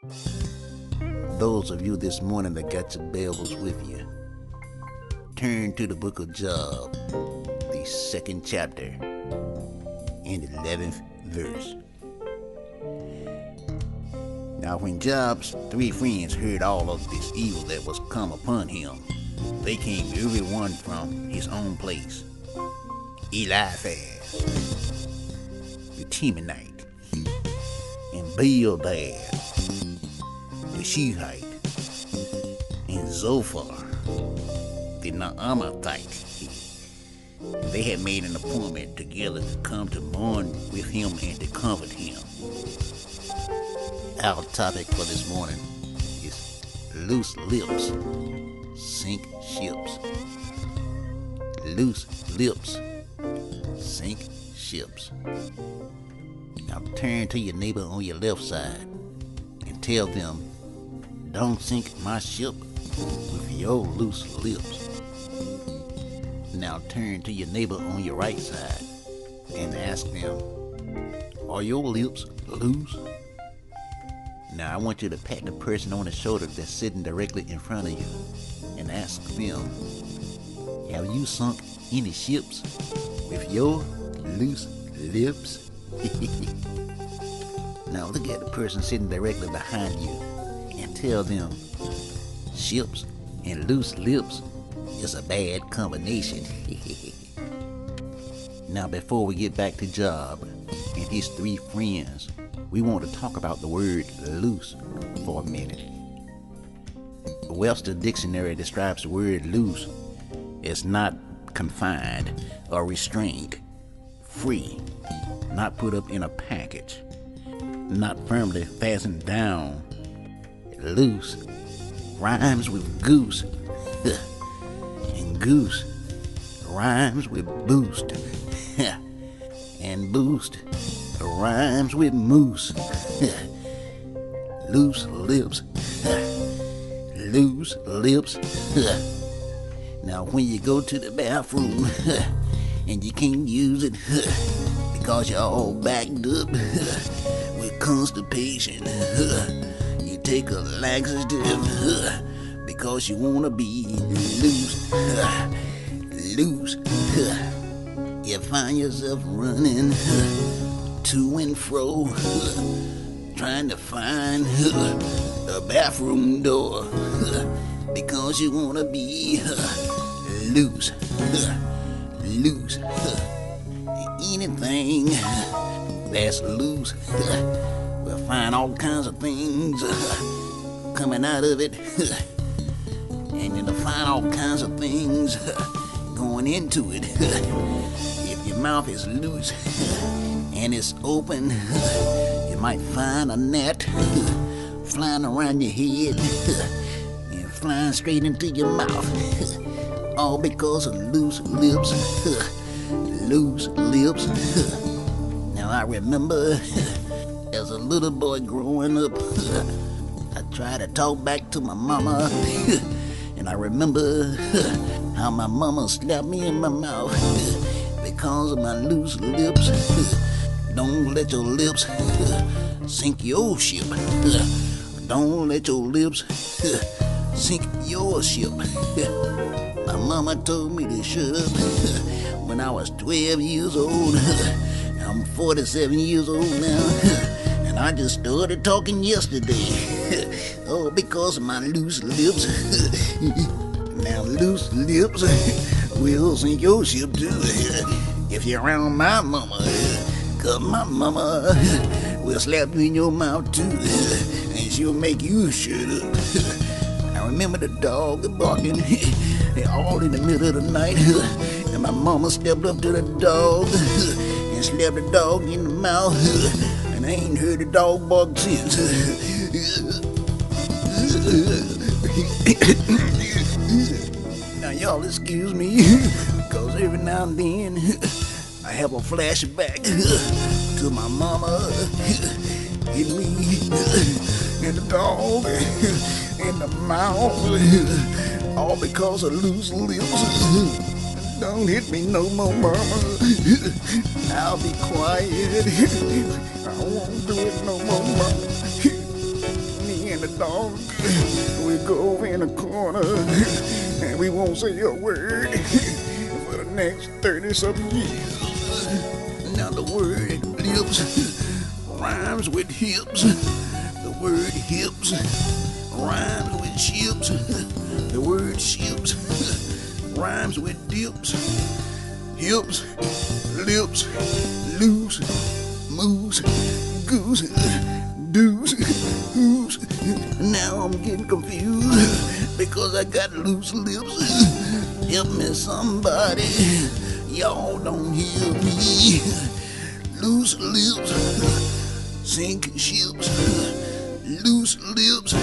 Those of you this morning that got your Bibles with you, turn to the book of Job, the 2nd chapter, and 11th verse. Now when Job's 3 friends heard all of this evil that was come upon him, they came every one from his own place. Eliphaz, the Temanite, and Bildad, the Shuhite, and Zophar, the Naamathite. They had made an appointment together to come to mourn with him and to comfort him. Our topic for this morning is loose lips sink ships. Loose lips sink ships. Now turn to your neighbor on your left side and tell them, don't sink my ship with your loose lips. Now turn to your neighbor on your right side and ask them, are your lips loose? Now I want you to pat the person on the shoulder that's sitting directly in front of you and ask them, have you sunk any ships with your loose lips? Now look at the person sitting directly behind you and tell them, ships and loose lips is a bad combination. Now before we get back to Job and his 3 friends, we want to talk about the word loose for a minute. Webster Dictionary describes the word loose as not confined or restrained, free, not put up in a package, not firmly fastened down. Loose rhymes with goose, and goose rhymes with boost, and boost rhymes with moose. Loose lips, loose lips. Now when you go to the bathroom and you can't use it because you're all backed up with constipation, you take a laxative because you want to be loose. Loose. You find yourself running to and fro, trying to find a bathroom door because you want to be loose. Loose. Anything that's loose will find all kinds of things coming out of it, and you'll find all kinds of things going into it. If your mouth is loose and it's open, you might find a gnat flying around your head and flying straight into your mouth, all because of loose lips. Loose lips. Now I remember as a little boy growing up, I tried to talk back to my mama, and I remember how my mama slapped me in my mouth because of my loose lips. Don't let your lips sink your ship. Don't let your lips sink your ship. My mama told me to shut up when I was 12 years old. I'm 47 years old now, and I just started talking yesterday. Oh, because of my loose lips. Now loose lips will sink your ship too if you're around my mama, 'cause my mama will slap you in your mouth too, and she'll make you shut up. I remember the dog barking all in the middle of the night, and my mama stepped up to the dog and slapped the dog in the mouth, and I ain't heard the dog bark since. Now y'all excuse me, because every now and then I have a flashback to my mama hitting me and the dog in the mouth, all because of loose lips. Don't hit me no more, mama. I'll be quiet. I won't do it no more, mama. dog. We go over in a corner and we won't say a word for the next 30-something years. Now the word lips rhymes with hips. The word hips rhymes with ships. The word ships rhymes with dips. Hips, lips, loose, moose, goose, doos, who's. Now I'm getting confused because I got loose lips. Help me somebody, y'all don't hear me. Loose lips sink ships. Loose lips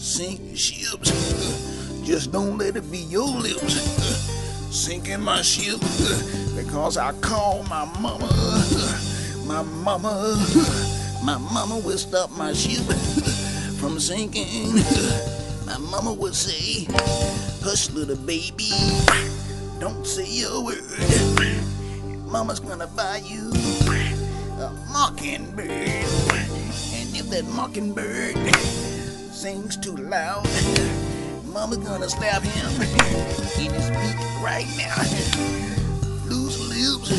sink ships. Just don't let it be your lips sinking my ship, because I call my mama. My mama will stop my ship from sinking. My mama would say, hush little baby, don't say a word. Mama's gonna buy you a mockingbird, and if that mockingbird sings too loud, Mama's gonna slap him in his beak right now. Loose lips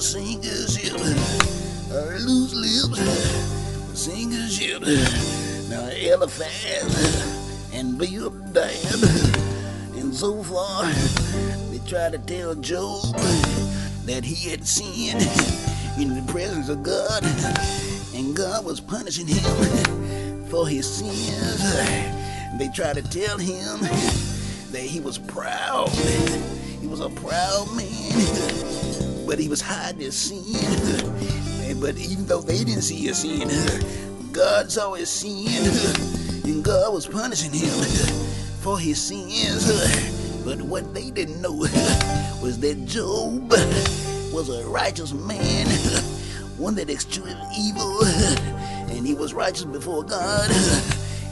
sink a ship. Loose lips sink a ship. Now Eliphaz and Bildad, and so far they tried to tell Job that he had sinned in the presence of God, and God was punishing him for his sins. They tried to tell him that he was proud. He was a proud man, but he was hiding his sin. But even though they didn't see his sin, God saw his sin, and God was punishing him for his sins. But what they didn't know was that Job was a righteous man, one that eschewed evil, and he was righteous before God.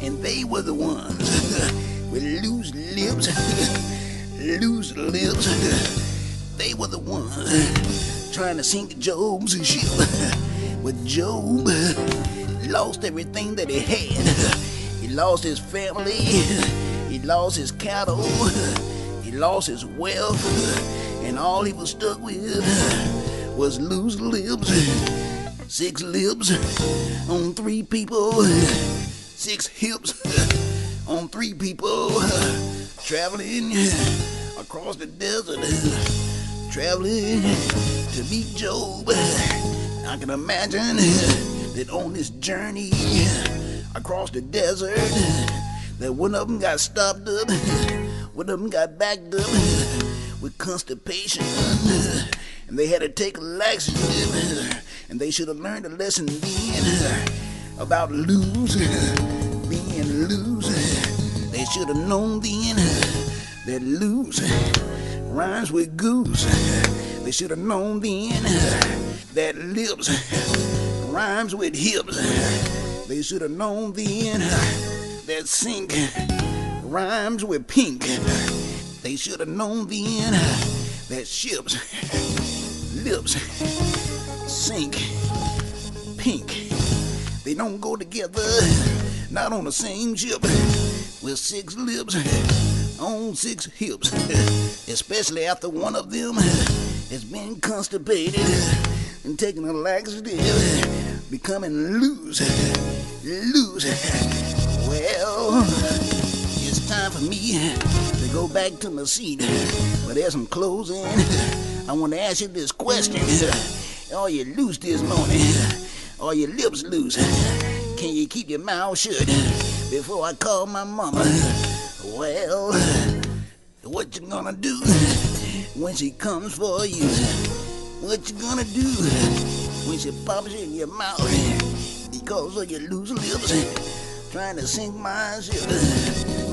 And they were the ones with loose lips, loose lips. They were the ones trying to sink Job's ship. But Job lost everything that he had. He lost his family, he lost his cattle, he lost his wealth, and all he was stuck with was loose lips. 6 lips on 3 people. 6 hips on 3 people, traveling across the desert, traveling to meet Job. I can imagine that on this journey across the desert, that one of them got stopped up, one of them got backed up with constipation, and they had to take a laxative, and they should have learned a lesson then about being loose. They should have known then that loose rhymes with goose. They should have known then that lips rhymes with hips. They should have known then that sink rhymes with pink. They should have known then that ships, lips, sink, pink. They don't go together, not on the same ship, with 6 lips on 6 hips, especially after one of them has been constipated and taking a laxative, becoming loose. Well, it's time for me to go back to my seat, but there's some clothes in. I want to ask you this question. Are you loose this morning? Are your lips loose? Can you keep your mouth shut before I call my mama? Well, what you gonna do when she comes for you? What you gonna do when she pops in your mouth because of your loose lips trying to sink my ship?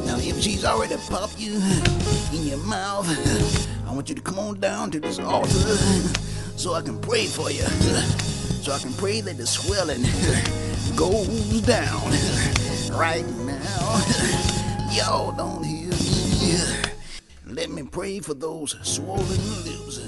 Now if she's already popped you in your mouth, I want you to come on down to this altar so I can pray for you. So I can pray that the swelling goes down right now. Y'all don't hear me. Let me pray for those swollen lips.